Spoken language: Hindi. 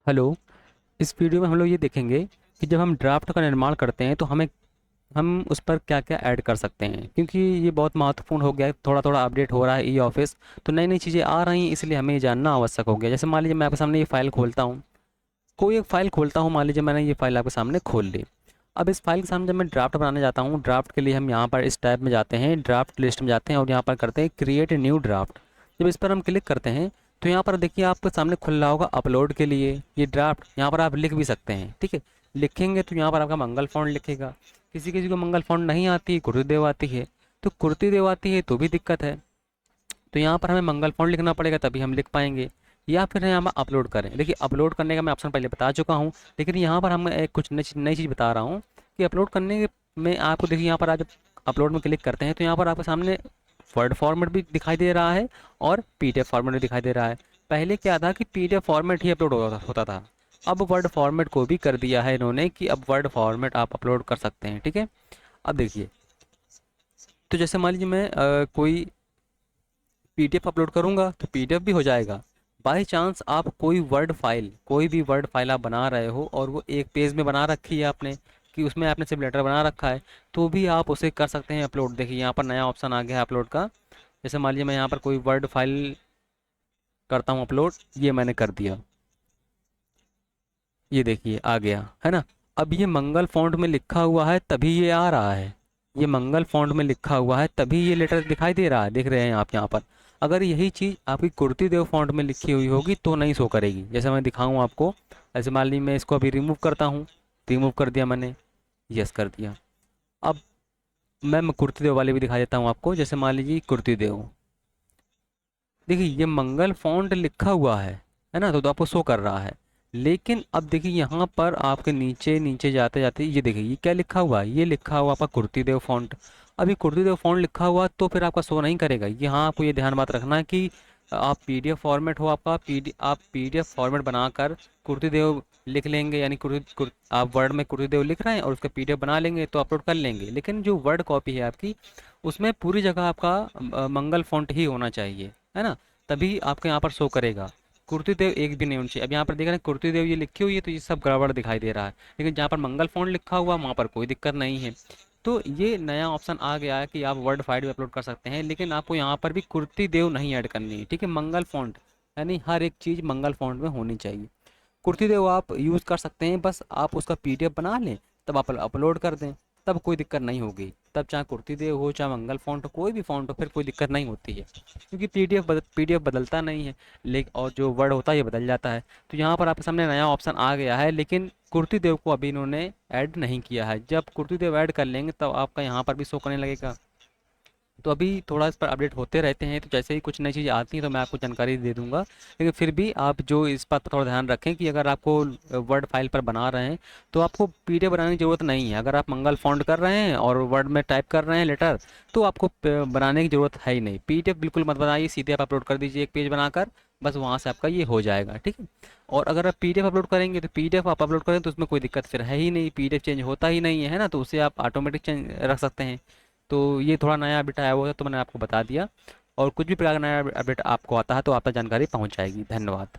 हेलो। इस वीडियो में हम लोग ये देखेंगे कि जब हम ड्राफ्ट का निर्माण करते हैं तो हम उस पर क्या क्या ऐड कर सकते हैं, क्योंकि ये बहुत महत्वपूर्ण हो गया है। थोड़ा थोड़ा अपडेट हो रहा है ई ऑफिस, तो नई नई चीज़ें आ रही हैं, इसलिए हमें ये जानना आवश्यक हो गया। जैसे मान लीजिए मैं आपके सामने ये फाइल खोलता हूँ, कोई एक फ़ाइल खोलता हूँ, मान लीजिए मैंने ये फाइल आपके सामने खोल ली। अब इस फाइल के सामने जब मैं ड्राफ्ट बनाने जाता हूँ, ड्राफ्ट के लिए हम यहाँ पर इस टैब में जाते हैं, ड्राफ्ट लिस्ट में जाते हैं और यहाँ पर करते हैं क्रिएट न्यू ड्राफ्ट। जब इस पर हम क्लिक करते हैं तो यहाँ पर देखिए आपके सामने खुल रहा होगा अपलोड के लिए ये ड्राफ्ट। यहाँ पर आप लिख भी सकते हैं, ठीक है। लिखेंगे तो यहाँ पर आपका मंगल फॉन्ट लिखेगा। किसी किसी को मंगल फॉन्ट नहीं आती, कुर्तीदेव आती है, तो कुर्तीदेव आती है तो भी दिक्कत है। तो यहाँ पर हमें मंगल फॉन्ट लिखना पड़ेगा, तभी हम लिख पाएंगे। या फिर यहाँ पर अपलोड करें। देखिए अपलोड करने का मैं ऑप्शन पहले बता चुका हूँ, लेकिन यहाँ पर हम एक कुछ नई चीज़ बता रहा हूँ कि अपलोड करने में आपको देखिए यहाँ पर आज अपलोड में क्लिक करते हैं तो यहाँ पर आपके सामने वर्ड फॉर्मेट भी दिखाई दे रहा है और पीडीएफ फॉर्मेट भी दिखाई दे रहा है। पहले क्या था कि पीडीएफ फॉर्मेट ही अपलोड होता था, अब वर्ड फॉर्मेट को भी कर दिया है इन्होंने कि अब वर्ड फॉर्मेट आप अपलोड कर सकते हैं, ठीक है। अब देखिए, तो जैसे मान लीजिए मैं कोई पीडीएफ अपलोड करूंगा तो पीडीएफ भी हो जाएगा। बाय चांस आप कोई भी वर्ड फाइल आप बना रहे हो और वो एक पेज में बना रखी है आपने, कि उसमें आपने सिर्फ लेटर बना रखा है, तो भी आप उसे कर सकते हैं अपलोड। देखिए यहाँ पर नया ऑप्शन आ गया है अपलोड का। जैसे मान लीजिए मैं यहाँ पर कोई वर्ड फाइल करता हूँ अपलोड, ये मैंने कर दिया, ये देखिए आ गया है ना। अब ये मंगल फॉन्ट में लिखा हुआ है तभी ये आ रहा है, ये मंगल फॉन्ट में लिखा हुआ है तभी ये लेटर दिखाई दे रहा है, देख रहे हैं आप यहाँ पर। अगर यही चीज़ आपकी कुर्ती देव फॉन्ट में लिखी हुई होगी तो नहीं शो करेगी। जैसे मैं दिखाऊँ आपको, ऐसे मान लीजिए मैं इसको अभी रिमूव करता हूँ, रिमूव कर दिया मैंने, यस कर दिया। अब मैं कुर्ती देव वाले भी दिखा देता हूँ आपको। जैसे मान लीजिए कुर्ती देव, देखिए ये मंगल फॉन्ट लिखा हुआ है ना, तो आपको शो कर रहा है। लेकिन अब देखिए यहाँ पर आपके नीचे नीचे जाते जाते ये देखिए ये क्या लिखा हुआ है, ये लिखा हुआ आपका कुर्तीदेव फॉन्ट। अभी कुर्तीदेव फॉन्ट लिखा हुआ तो फिर आपका शो नहीं करेगा। यहाँ आपको ये ध्यान बात रखना है कि आप पीडीएफ फॉर्मेट हो आपका आप पीडीएफ फॉर्मेट बनाकर कुर्तीदेव लिख लेंगे, यानी आप वर्ड में कुर्तीदेव लिख रहे हैं और उसका पीडीएफ बना लेंगे तो अपलोड कर लेंगे। लेकिन जो वर्ड कॉपी है आपकी, उसमें पूरी जगह आपका मंगल फॉन्ट ही होना चाहिए, है ना, तभी आपके यहाँ पर शो करेगा। कुर्तीदेव एक भी नहीं होनी चाहिए। अब यहाँ पर देख रहे हैं कुर्तीदेव ये लिखी हुई है तो ये सब गड़बड़ दिखाई दे रहा है, लेकिन जहाँ पर मंगल फॉन्ट लिखा हुआ वहाँ पर कोई दिक्कत नहीं है। तो ये नया ऑप्शन आ गया है कि आप वर्ड फाइल भी अपलोड कर सकते हैं, लेकिन आपको यहाँ पर भी कुर्तीदेव नहीं ऐड करनी है, ठीक है। मंगल फॉन्ट यानी हर एक चीज़ मंगल फॉन्ट में होनी चाहिए। कुर्तीदेव आप यूज़ कर सकते हैं, बस आप उसका पीडीएफ बना लें तब आप अपलोड कर दें, तब कोई दिक्कत नहीं होगी। तब चाहे कुर्तीदेव हो चाहे मंगल फॉन्ट हो, कोई भी फॉन्ट हो, फिर कोई दिक्कत नहीं होती है, क्योंकि पीडीएफ बदलता नहीं है, लेकिन और जो वर्ड होता है ये बदल जाता है। तो यहाँ पर आपके सामने नया ऑप्शन आ गया है, लेकिन कुर्तीदेव को अभी इन्होंने ऐड नहीं किया है। जब कुर्तीदेव ऐड कर लेंगे तब आपका यहाँ पर भी शो करने लगेगा। तो अभी थोड़ा इस पर अपडेट होते रहते हैं, तो जैसे ही कुछ नई चीज़ें आती हैं तो मैं आपको जानकारी दे दूंगा। लेकिन फिर भी आप जो इस बात पर थोड़ा ध्यान रखें कि अगर आपको वर्ड फाइल पर बना रहे हैं तो आपको पीडीएफ बनाने की ज़रूरत नहीं है। अगर आप मंगल फॉन्ट कर रहे हैं और वर्ड में टाइप कर रहे हैं लेटर, तो आपको बनाने की ज़रूरत है ही नहीं। पीडीएफ बिल्कुल मत बनाइए, सीधे आप अपलोड कर दीजिए एक पेज बनाकर, बस वहाँ से आपका ये हो जाएगा, ठीक है। और अगर आप पीडीएफ अपलोड करेंगे तो पीडीएफ आप अपलोड करें तो उसमें कोई दिक्कत फिर है ही नहीं, पीडीएफ चेंज होता ही नहीं है ना, तो उसे आप ऑटोमेटिक चेंज रख सकते हैं। तो ये थोड़ा नया अपडेट आया हुआ है तो मैंने आपको बता दिया। और कुछ भी प्रकार का नया अपडेट आपको आता है तो आप तक जानकारी पहुंच जाएगी। धन्यवाद।